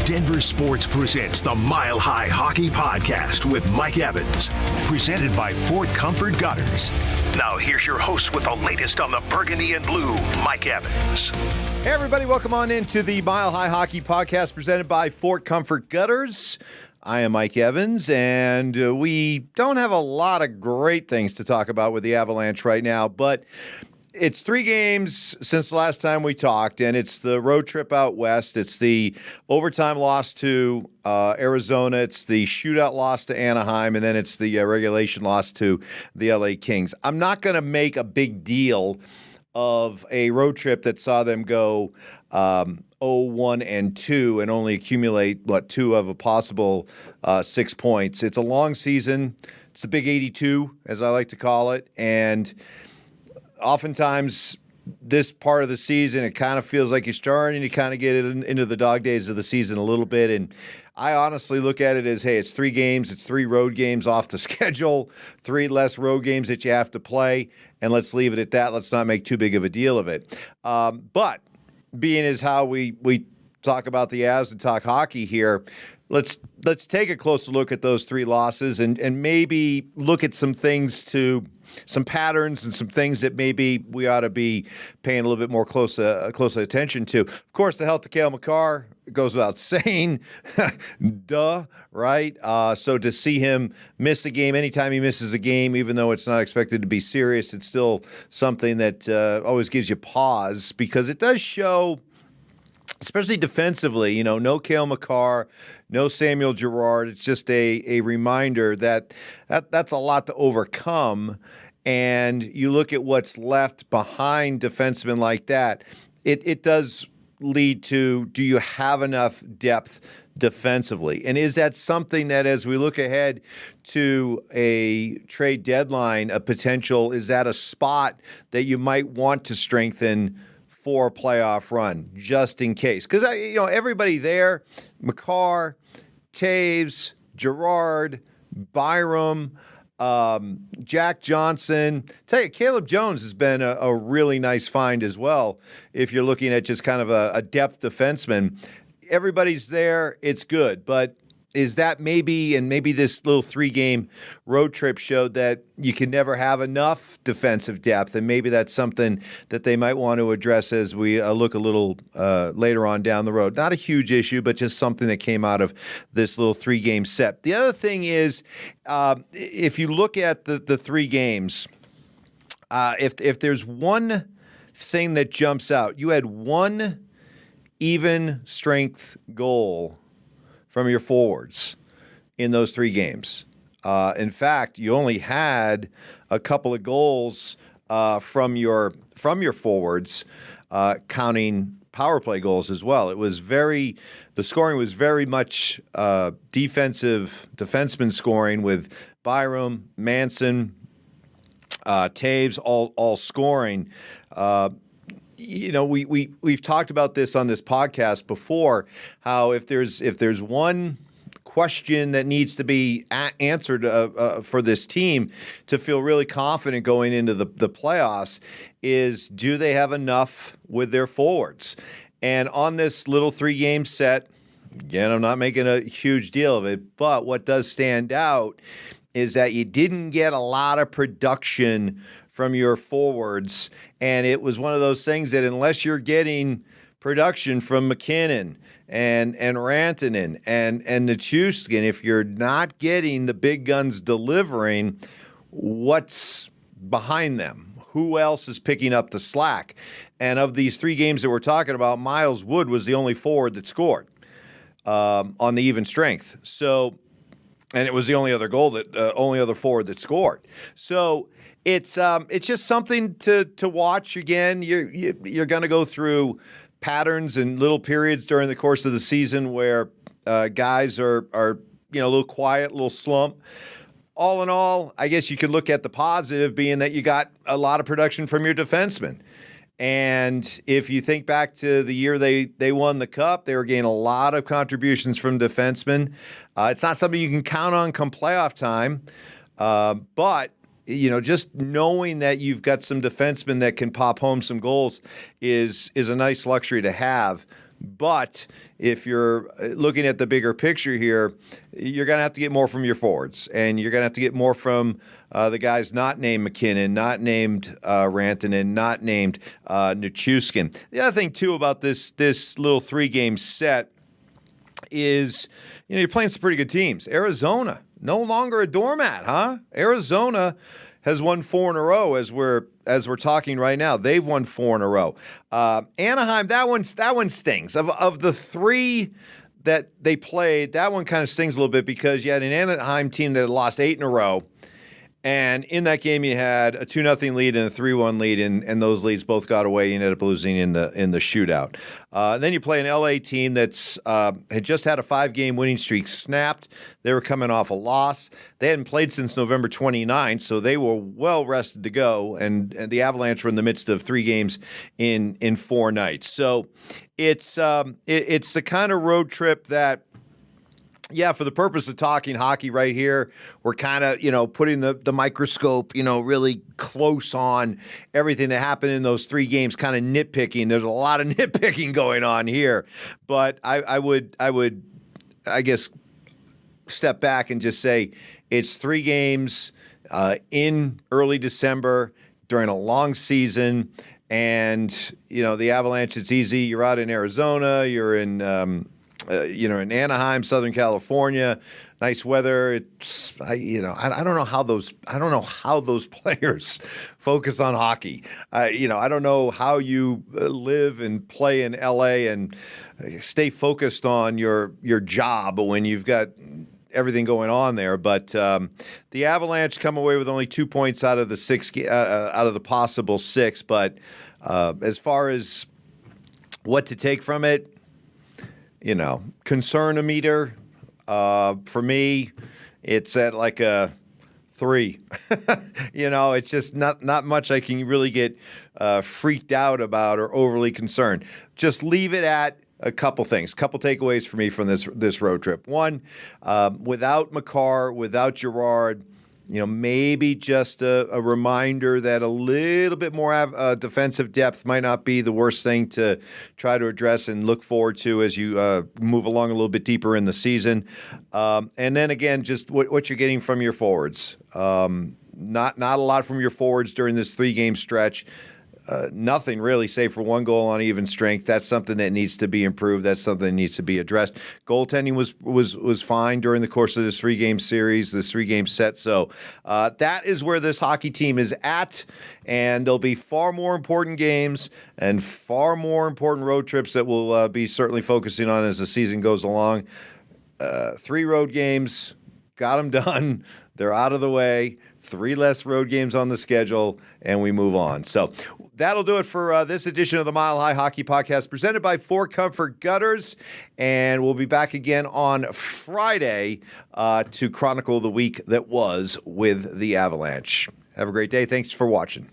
Denver Sports presents the Mile High Hockey Podcast with Mike Evans, presented by Fort Comfort Gutters. Now here's your host with the latest on the Burgundy and Blue, Mike Evans. Hey everybody, welcome on into the Mile High Hockey Podcast presented by Fort Comfort Gutters. I am Mike Evans, and we don't have a lot of great things to talk about with the Avalanche right now, but it's 3 games since the last time we talked, and it's the road trip out west. It's the overtime loss to Arizona. It's the shootout loss to Anaheim, and then it's the regulation loss to the LA Kings. I'm not going to make a big deal of a road trip that saw them go 0-1-2 and only accumulate, 2 of a possible 6 points. It's a long season. It's the Big 82, as I like to call it, and oftentimes, this part of the season, it kind of feels like you're starting to kind of get into the dog days of the season a little bit. And I honestly look at it as, hey, it's 3 games. It's 3 road games off the schedule, 3 less road games that you have to play. And let's leave it at that. Let's not make too big of a deal of it. But being as how we talk about the Avs and talk hockey here, let's take a closer look at those 3 losses and maybe look at some things some patterns and some things that maybe we ought to be paying a little bit more close attention to. Of course, the health of Cale Makar goes without saying. Duh, right? So to see him miss a game, anytime he misses a game, even though it's not expected to be serious, it's still something that always gives you pause because it does show, especially defensively, no Cale Makar, no Samuel Girard. It's just a reminder that's a lot to overcome. And you look at what's left behind defensemen like that, it does lead to, do you have enough depth defensively? And is that something that as we look ahead to a trade deadline, a potential, is that a spot that you might want to strengthen for a playoff run, just in case? Because everybody there, Makar, Taves, Girard, Byram, Jack Johnson. Tell you, Caleb Jones has been a really nice find as well. If you're looking at just kind of a depth defenseman, everybody's there. It's good, but is that maybe this little 3-game road trip showed that you can never have enough defensive depth, and maybe that's something that they might want to address as we look a little later on down the road. Not a huge issue, but just something that came out of this little 3-game set. The other thing is, if you look at the 3 games, if there's one thing that jumps out, you had 1 even strength goal from your forwards in those 3 games. In fact, you only had a couple of goals from your forwards, counting power play goals as well. The scoring was very much defenseman scoring with Byram, Manson, Taves all scoring. We've talked about this on this podcast before, how if there's one question that needs to be answered for this team to feel really confident going into the playoffs is, do they have enough with their forwards? And on this little 3-game set, again, I'm not making a huge deal of it, but what does stand out is that you didn't get a lot of production from your forwards, and it was one of those things that unless you're getting production from McKinnon and Rantanen and Nichushkin, if you're not getting the big guns delivering, what's behind them? Who else is picking up the slack? And of these 3 games that we're talking about, Miles Wood was the only forward that scored on the even strength. So, and it was the only other forward that scored. So it's just something to watch. Again, you're going to go through patterns and little periods during the course of the season where guys are a little quiet, a little slump. All in all, I guess you could look at the positive being that you got a lot of production from your defensemen. And if you think back to the year they won the Cup, they were getting a lot of contributions from defensemen. It's not something you can count on come playoff time, but just knowing that you've got some defensemen that can pop home some goals is a nice luxury to have But if you're looking at the bigger picture here, you're going to have to get more from your forwards, and you're going to have to get more from the guys not named McKinnon, not named Rantanen, not named Nichushkin. The other thing, too, about this little 3-game set is, you're playing some pretty good teams. Arizona, no longer a doormat, huh? Arizona has won 4 in a row as we're talking right now. They've won 4 in a row. Anaheim, that one stings. Of the 3 that they played, that one kind of stings a little bit because you had an Anaheim team that had lost 8 in a row. And in that game, you had a 2-0 lead and a 3-1 lead, and those leads both got away. You ended up losing in the shootout. Then you play an LA team that's had just had a 5-game winning streak snapped. They were coming off a loss. They hadn't played since November 29th, so they were well rested to go. And the Avalanche were in the midst of 3 games in 4 nights. So it's the kind of road trip that, yeah, for the purpose of talking hockey right here, we're kind of, putting the microscope, really close on everything that happened in those 3 games, kind of nitpicking. There's a lot of nitpicking going on here. But I would, I guess, step back and just say it's 3 games in early December during a long season. And, the Avalanche, it's easy. You're out in Arizona. You're in in Anaheim, Southern California, nice weather. I don't know how those players focus on hockey. I don't know how you live and play in LA and stay focused on your job when you've got everything going on there. But the Avalanche come away with only 2 points out of the out of the possible 6. But as far as what to take from it, concern-o-meter, for me, it's at like a 3. It's just not much I can really get freaked out about or overly concerned. Just leave it at a couple things, couple takeaways for me from this road trip. One, without Makar, without Girard, maybe just a reminder that a little bit more defensive depth might not be the worst thing to try to address and look forward to as you move along a little bit deeper in the season. And then again, just what you're getting from your forwards. Not a lot from your forwards during this 3-game stretch. Nothing really, save for 1 goal on even strength. That's something that needs to be improved. That's something that needs to be addressed. Goaltending was fine during the course of this 3-game series, this 3-game set. So that is where this hockey team is at, and there'll be far more important games and far more important road trips that we'll be certainly focusing on as the season goes along. 3 road games, got them done. They're out of the way. 3 less road games on the schedule, and we move on. So that'll do it for this edition of the Mile High Hockey Podcast, presented by Fort Comfort Gutters. And we'll be back again on Friday to chronicle the week that was with the Avalanche. Have a great day. Thanks for watching.